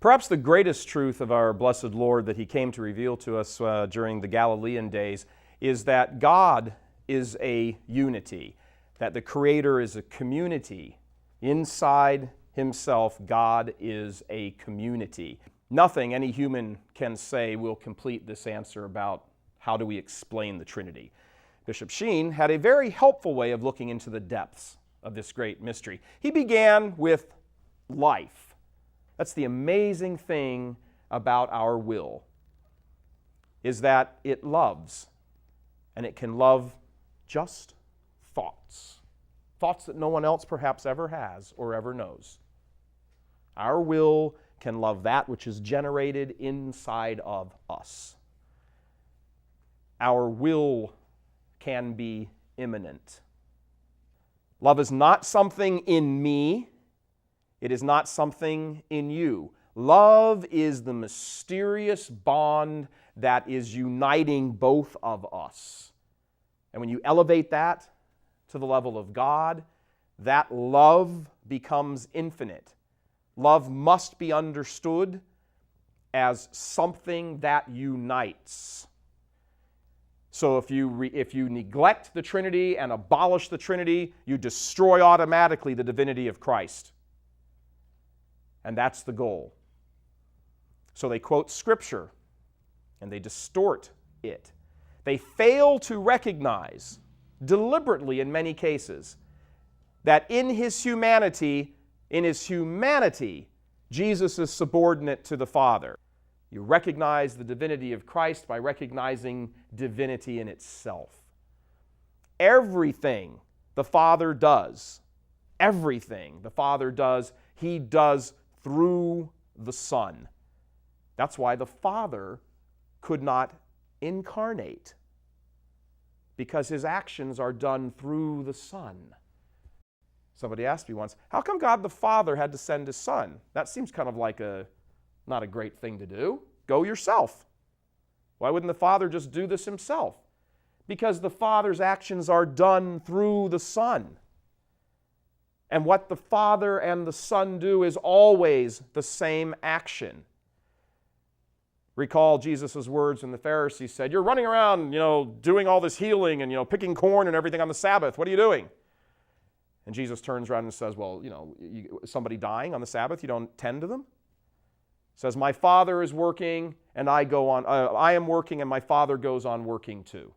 Perhaps the greatest truth of our blessed Lord that He came to reveal to us during the Galilean days is that God is a unity, that the Creator is a community. Inside Himself, God is a community. Nothing any human can say will complete this answer about how do we explain the Trinity. Bishop Sheen had a very helpful way of looking into the depths of this great mystery. He began with life. That's the amazing thing about our will, is that it loves, and it can love just thoughts. Thoughts that no one else perhaps ever has or ever knows. Our will can love that which is generated inside of us. Our will can be immanent. Love is not something in me. It is not something in you. Love is the mysterious bond that is uniting both of us. And when you elevate that to the level of God, that love becomes infinite. Love must be understood as something that unites. So if you neglect the Trinity and abolish the Trinity, you destroy automatically the divinity of Christ. And that's the goal. So they quote Scripture, and they distort it. They fail to recognize, deliberately in many cases, that in His humanity, Jesus is subordinate to the Father. You recognize the divinity of Christ by recognizing divinity in itself. Everything the Father does, He does through the Son. That's why the Father could not incarnate, because His actions are done through the Son. Somebody asked me once, how come God the Father had to send His Son? That seems kind of like not a great thing to do. Go yourself. Why wouldn't the Father just do this Himself? Because the Father's actions are done through the Son. And what the Father and the Son do is always the same action. Recall Jesus' words when the Pharisees said, you're running around, doing all this healing and, picking corn and everything on the Sabbath. What are you doing? And Jesus turns around and says, well, somebody dying on the Sabbath, you don't tend to them? He says, my Father is working and I am working and my Father goes on working too.